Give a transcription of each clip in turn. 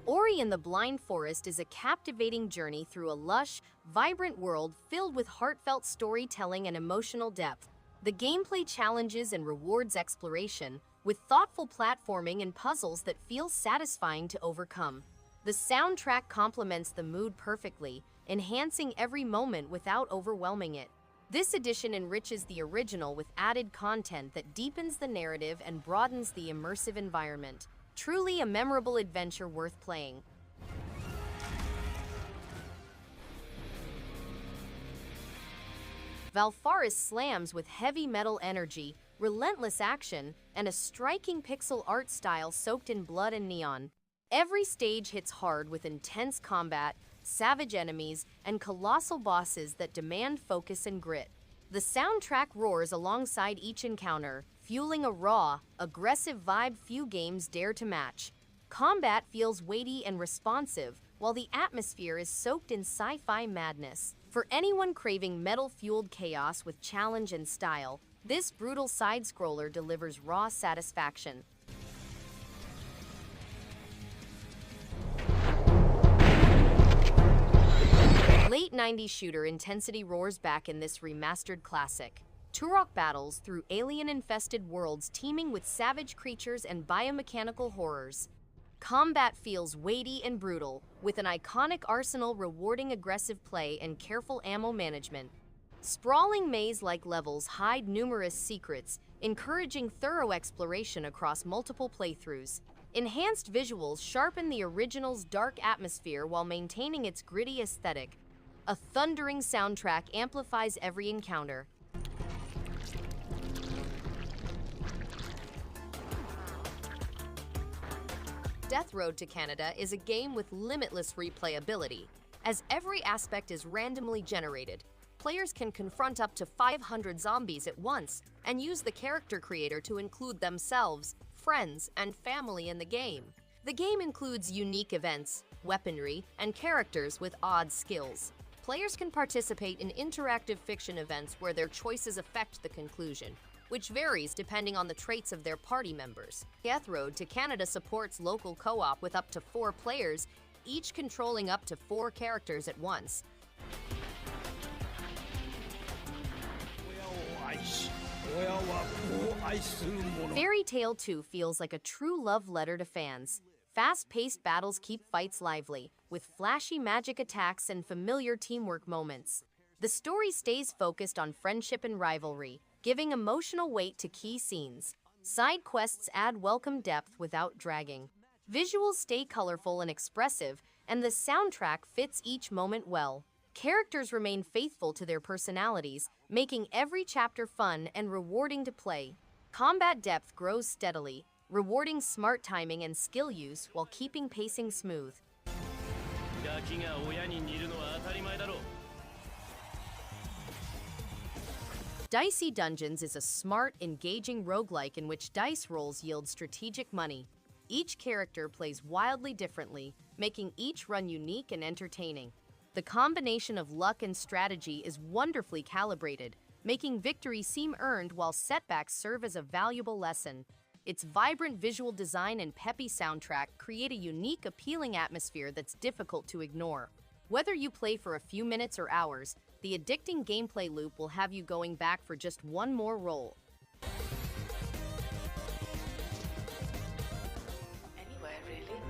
Ori and the Blind Forest is a captivating journey through a lush, vibrant world filled with heartfelt storytelling and emotional depth. The gameplay challenges and rewards exploration, with thoughtful platforming and puzzles that feel satisfying to overcome. The soundtrack complements the mood perfectly, enhancing every moment without overwhelming it. This edition enriches the original with added content that deepens the narrative and broadens the immersive environment. Truly a memorable adventure worth playing. Valfaris slams with heavy metal energy, relentless action, and a striking pixel art style soaked in blood and neon. Every stage hits hard with intense combat, savage enemies, and colossal bosses that demand focus and grit. The soundtrack roars alongside each encounter, fueling a raw, aggressive vibe few games dare to match. Combat feels weighty and responsive, while the atmosphere is soaked in sci-fi madness. For anyone craving metal-fueled chaos with challenge and style, this brutal side-scroller delivers raw satisfaction. Late 90s shooter intensity roars back in this remastered classic. Turok battles through alien-infested worlds teeming with savage creatures and biomechanical horrors. Combat feels weighty and brutal, with an iconic arsenal rewarding aggressive play and careful ammo management. Sprawling maze-like levels hide numerous secrets, encouraging thorough exploration across multiple playthroughs. Enhanced visuals sharpen the original's dark atmosphere while maintaining its gritty aesthetic. A thundering soundtrack amplifies every encounter. Death Road to Canada is a game with limitless replayability. As every aspect is randomly generated, players can confront up to 500 zombies at once and use the character creator to include themselves, friends, and family in the game. The game includes unique events, weaponry, and characters with odd skills. Players can participate in interactive fiction events where their choices affect the conclusion, which varies depending on the traits of their party members. Death Road to Canada supports local co-op with up to 4 players, each controlling up to 4 characters at once. Fairy Tail 2 feels like a true love letter to fans. Fast-paced battles keep fights lively, with flashy magic attacks and familiar teamwork moments. The story stays focused on friendship and rivalry, giving emotional weight to key scenes. Side quests add welcome depth without dragging. Visuals stay colorful and expressive, and the soundtrack fits each moment well. Characters remain faithful to their personalities, making every chapter fun and rewarding to play. Combat depth grows steadily, rewarding smart timing and skill use while keeping pacing smooth. Dicey Dungeons is a smart, engaging roguelike in which dice rolls yield strategic money. Each character plays wildly differently, making each run unique and entertaining. The combination of luck and strategy is wonderfully calibrated, making victory seem earned while setbacks serve as a valuable lesson. Its vibrant visual design and peppy soundtrack create a unique, appealing atmosphere that's difficult to ignore. Whether you play for a few minutes or hours, the addicting gameplay loop will have you going back for just one more roll. Anywhere, really.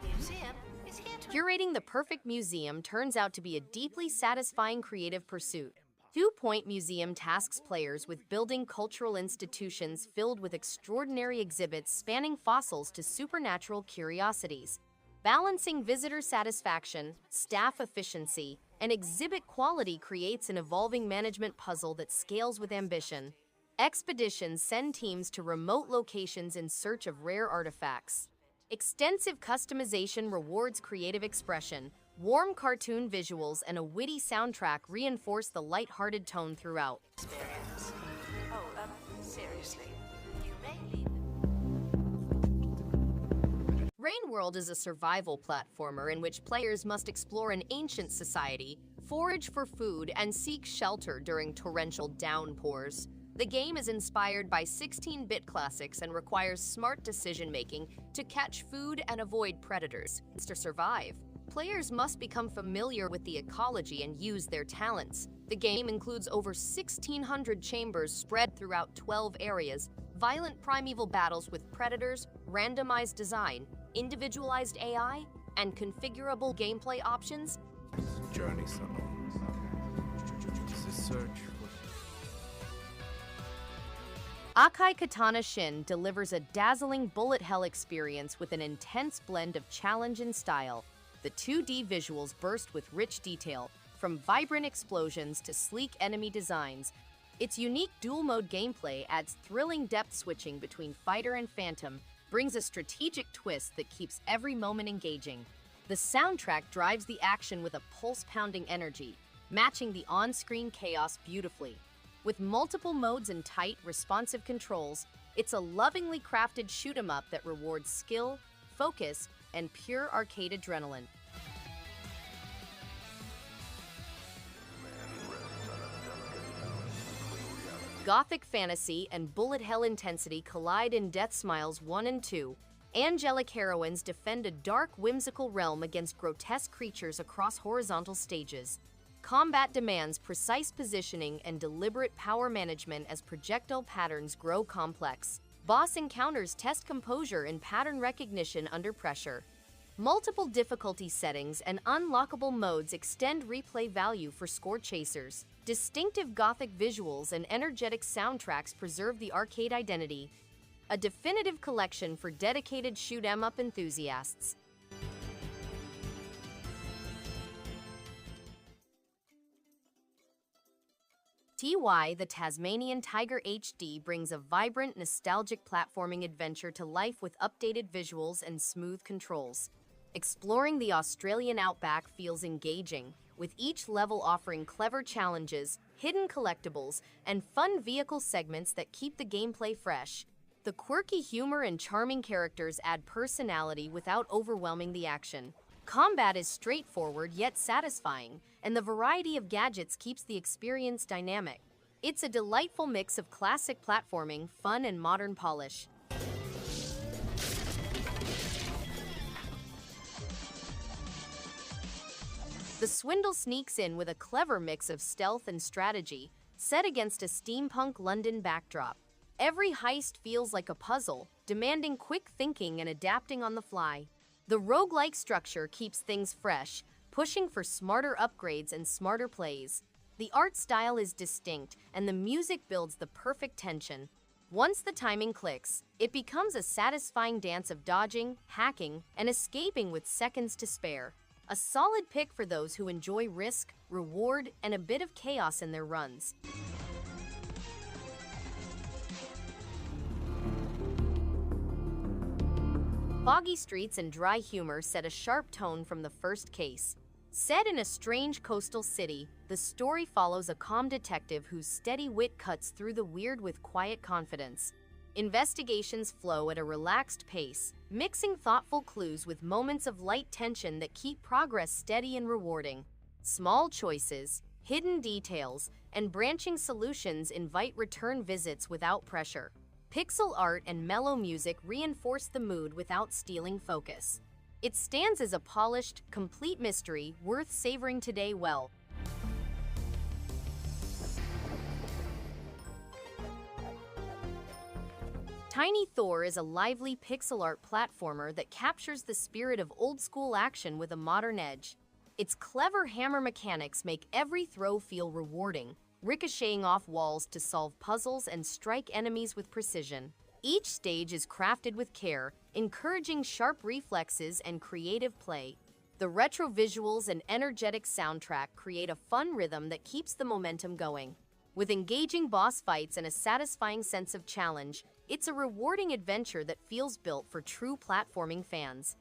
The museum is here to... Curating the perfect museum turns out to be a deeply satisfying creative pursuit. 2 Point Museum tasks players with building cultural institutions filled with extraordinary exhibits spanning fossils to supernatural curiosities. Balancing visitor satisfaction, staff efficiency, and exhibit quality creates an evolving management puzzle that scales with ambition. Expeditions send teams to remote locations in search of rare artifacts. Extensive customization rewards creative expression. Warm cartoon visuals and a witty soundtrack reinforce the light-hearted tone throughout. Experience. Oh, seriously. You may leave. Rain World is a survival platformer in which players must explore an ancient society, forage for food, and seek shelter during torrential downpours. The game is inspired by 16-bit classics and requires smart decision-making to catch food and avoid predators. To survive, players must become familiar with the ecology and use their talents. The game includes over 1,600 chambers spread throughout 12 areas, violent primeval battles with predators, randomized design, individualized AI, and configurable gameplay options. Journey so long. It's a search for... Akai Katana Shin delivers a dazzling bullet hell experience with an intense blend of challenge and style. The 2D visuals burst with rich detail, from vibrant explosions to sleek enemy designs. Its unique dual-mode gameplay adds thrilling depth switching between fighter and phantom, brings a strategic twist that keeps every moment engaging. The soundtrack drives the action with a pulse-pounding energy, matching the on-screen chaos beautifully. With multiple modes and tight, responsive controls, it's a lovingly crafted shoot-'em-up that rewards skill, focus, and pure arcade adrenaline. Gothic fantasy and bullet hell intensity collide in Deathsmiles I and II. Angelic heroines defend a dark, whimsical realm against grotesque creatures across horizontal stages. Combat demands precise positioning and deliberate power management as projectile patterns grow complex. Boss encounters test composure and pattern recognition under pressure. Multiple difficulty settings and unlockable modes extend replay value for score chasers. Distinctive Gothic visuals and energetic soundtracks preserve the arcade identity. A definitive collection for dedicated shoot-'em-up enthusiasts. The Tasmanian Tiger HD brings a vibrant, nostalgic platforming adventure to life with updated visuals and smooth controls. Exploring the Australian outback feels engaging, with each level offering clever challenges, hidden collectibles, and fun vehicle segments that keep the gameplay fresh. The quirky humor and charming characters add personality without overwhelming the action. Combat is straightforward yet satisfying, and the variety of gadgets keeps the experience dynamic. It's a delightful mix of classic platforming, fun, and modern polish. The Swindle sneaks in with a clever mix of stealth and strategy, set against a steampunk London backdrop. Every heist feels like a puzzle, demanding quick thinking and adapting on the fly. The roguelike structure keeps things fresh, pushing for smarter upgrades and smarter plays. The art style is distinct, and the music builds the perfect tension. Once the timing clicks, it becomes a satisfying dance of dodging, hacking, and escaping with seconds to spare. A solid pick for those who enjoy risk, reward, and a bit of chaos in their runs. Foggy streets and dry humor set a sharp tone from the first case. Set in a strange coastal city, the story follows a calm detective whose steady wit cuts through the weird with quiet confidence. Investigations flow at a relaxed pace, mixing thoughtful clues with moments of light tension that keep progress steady and rewarding. Small choices, hidden details, and branching solutions invite return visits without pressure. Pixel art and mellow music reinforce the mood without stealing focus. It stands as a polished, complete mystery worth savoring today well. Tiny Thor is a lively pixel art platformer that captures the spirit of old-school action with a modern edge. Its clever hammer mechanics make every throw feel rewarding, ricocheting off walls to solve puzzles and strike enemies with precision. Each stage is crafted with care, encouraging sharp reflexes and creative play. The retro visuals and energetic soundtrack create a fun rhythm that keeps the momentum going. With engaging boss fights and a satisfying sense of challenge, it's a rewarding adventure that feels built for true platforming fans.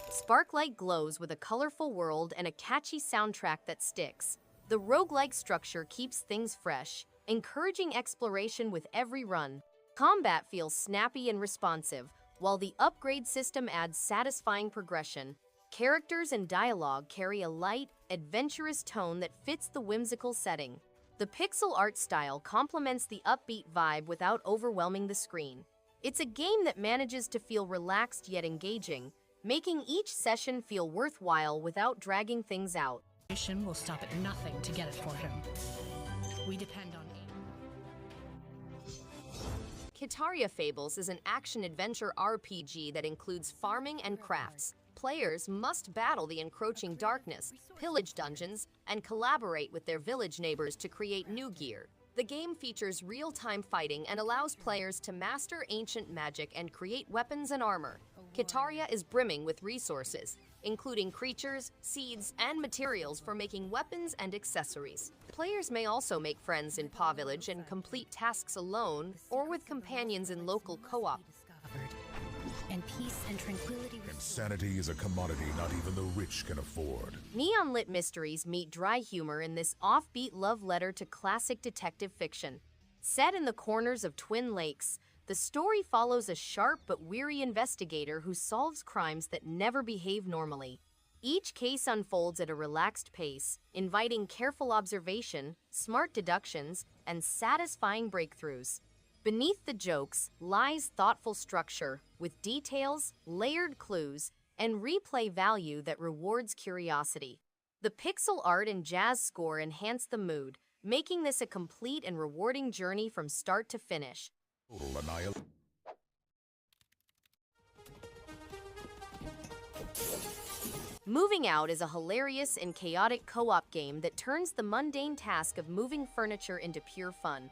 Sparklite glows with a colorful world and a catchy soundtrack that sticks. The roguelike structure keeps things fresh, encouraging exploration with every run. Combat feels snappy and responsive, while the upgrade system adds satisfying progression. Characters and dialogue carry a light, adventurous tone that fits the whimsical setting. The pixel art style complements the upbeat vibe without overwhelming the screen. It's a game that manages to feel relaxed yet engaging, making each session feel worthwhile without dragging things out. Shin will stop at nothing to get it for him. We depend on Kitaria Fables is an action-adventure RPG that includes farming and crafts. Players must battle the encroaching darkness, pillage dungeons, and collaborate with their village neighbors to create new gear. The game features real-time fighting and allows players to master ancient magic and create weapons and armor. Kitaria is brimming with resources, including creatures, seeds, and materials for making weapons and accessories. Players may also make friends in Paw Village and complete tasks alone or with companions in local co-op. And peace and tranquility. Insanity is a commodity not even the rich can afford. Neon-lit mysteries meet dry humor in this offbeat love letter to classic detective fiction. Set in the corners of Twin Lakes, the story follows a sharp but weary investigator who solves crimes that never behave normally. Each case unfolds at a relaxed pace, inviting careful observation, smart deductions, and satisfying breakthroughs. Beneath the jokes lies thoughtful structure, with details, layered clues, and replay value that rewards curiosity. The pixel art and jazz score enhance the mood, making this a complete and rewarding journey from start to finish. Total annihilation. Moving Out is a hilarious and chaotic co-op game that turns the mundane task of moving furniture into pure fun.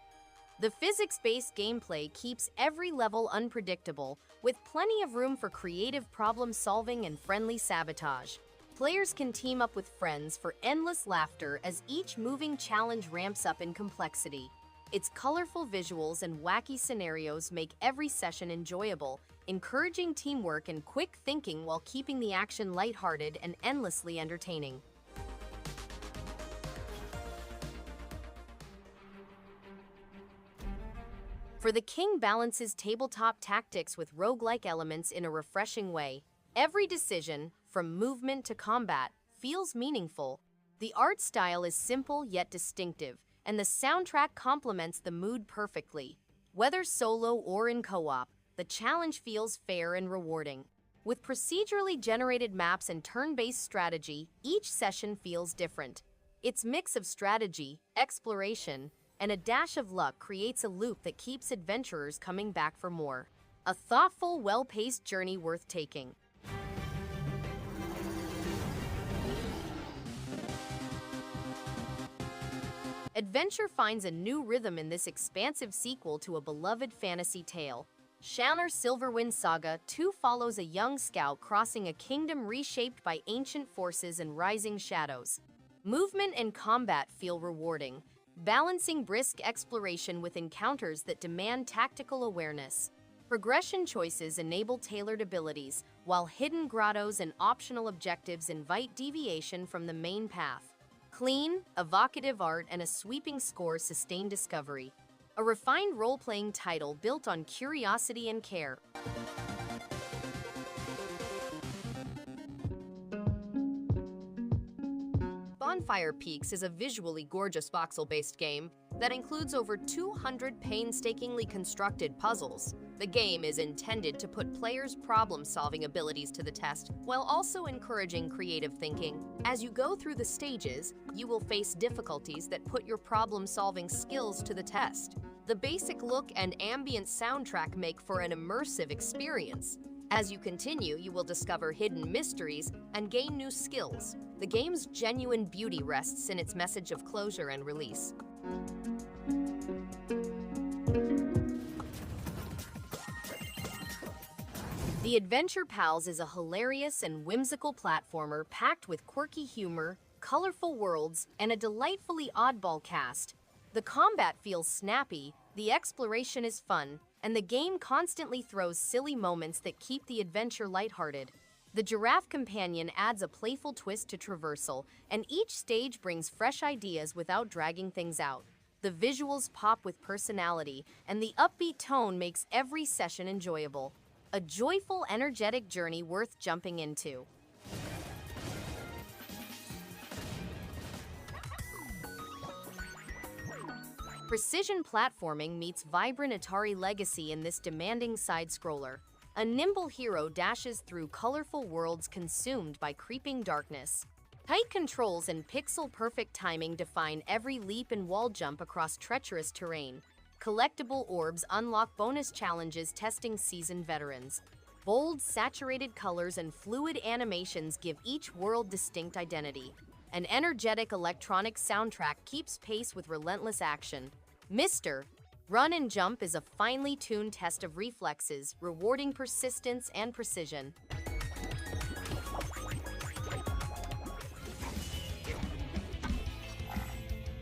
The physics-based gameplay keeps every level unpredictable, with plenty of room for creative problem-solving and friendly sabotage. Players can team up with friends for endless laughter as each moving challenge ramps up in complexity. Its colorful visuals and wacky scenarios make every session enjoyable, encouraging teamwork and quick thinking while keeping the action lighthearted and endlessly entertaining. For the King balances tabletop tactics with roguelike elements in a refreshing way. Every decision, from movement to combat, feels meaningful. The art style is simple yet distinctive, and the soundtrack complements the mood perfectly. Whether solo or in co-op, the challenge feels fair and rewarding. With procedurally generated maps and turn-based strategy, each session feels different. Its mix of strategy, exploration, and a dash of luck creates a loop that keeps adventurers coming back for more. A thoughtful, well-paced journey worth taking. Adventure finds a new rhythm in this expansive sequel to a beloved fantasy tale. Shalnor Silverwind Saga II follows a young scout crossing a kingdom reshaped by ancient forces and rising shadows. Movement and combat feel rewarding, balancing brisk exploration with encounters that demand tactical awareness. Progression choices enable tailored abilities, while hidden grottos and optional objectives invite deviation from the main path. Clean, evocative art and a sweeping score sustain discovery. A refined role-playing title built on curiosity and care. Bonfire Peaks is a visually gorgeous voxel-based game that includes over 200 painstakingly constructed puzzles. The game is intended to put players' problem-solving abilities to the test, while also encouraging creative thinking. As you go through the stages, you will face difficulties that put your problem-solving skills to the test. The basic look and ambient soundtrack make for an immersive experience. As you continue, you will discover hidden mysteries and gain new skills. The game's genuine beauty rests in its message of closure and release. The Adventure Pals is a hilarious and whimsical platformer packed with quirky humor, colorful worlds, and a delightfully oddball cast. The combat feels snappy, the exploration is fun, and the game constantly throws silly moments that keep the adventure lighthearted. The Giraffe Companion adds a playful twist to traversal, and each stage brings fresh ideas without dragging things out. The visuals pop with personality, and the upbeat tone makes every session enjoyable. A joyful, energetic journey worth jumping into. Precision platforming meets vibrant Atari legacy in this demanding side-scroller. A nimble hero dashes through colorful worlds consumed by creeping darkness. Tight controls and pixel-perfect timing define every leap and wall jump across treacherous terrain. Collectible orbs unlock bonus challenges testing seasoned veterans. Bold, saturated colors and fluid animations give each world distinct identity. An energetic electronic soundtrack keeps pace with relentless action. Mr. Run and Jump is a finely tuned test of reflexes, rewarding persistence and precision.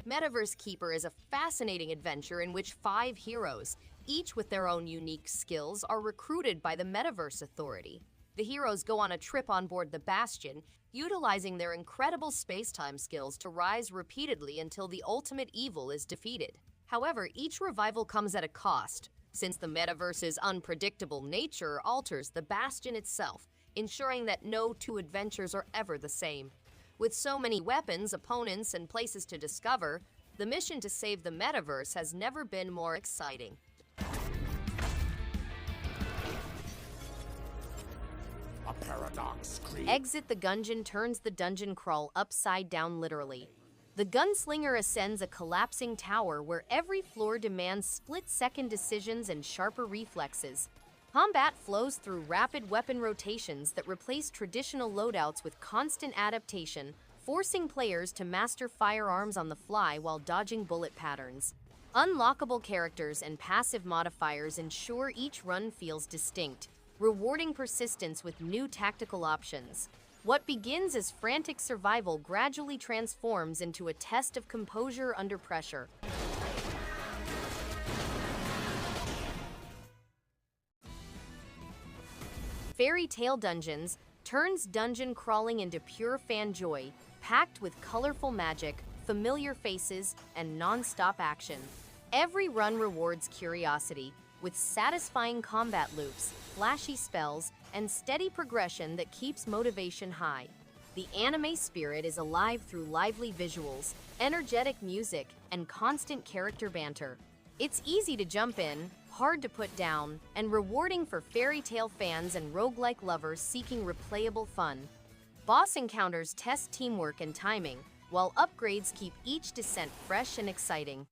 Metaverse Keeper is a fascinating adventure in which 5 heroes, each with their own unique skills, are recruited by the Metaverse Authority. The heroes go on a trip on board the Bastion, utilizing their incredible space-time skills to rise repeatedly until the ultimate evil is defeated. However, each revival comes at a cost, since the Metaverse's unpredictable nature alters the Bastion itself, ensuring that no 2 adventures are ever the same. With so many weapons, opponents, and places to discover, the mission to save the Metaverse has never been more exciting. A paradox creates. Exit the Gungeon turns the dungeon crawl upside down literally. The gunslinger ascends a collapsing tower where every floor demands split-second decisions and sharper reflexes. Combat flows through rapid weapon rotations that replace traditional loadouts with constant adaptation, forcing players to master firearms on the fly while dodging bullet patterns. Unlockable characters and passive modifiers ensure each run feels distinct, rewarding persistence with new tactical options. What begins as frantic survival gradually transforms into a test of composure under pressure. Fairy Tale Dungeons turns dungeon crawling into pure fan joy, packed with colorful magic, familiar faces, and non-stop action. Every run rewards curiosity, with satisfying combat loops, flashy spells, and steady progression that keeps motivation high. The anime spirit is alive through lively visuals, energetic music, and constant character banter. It's easy to jump in, hard to put down, and rewarding for fairy tale fans and roguelike lovers seeking replayable fun. Boss encounters test teamwork and timing, while upgrades keep each descent fresh and exciting.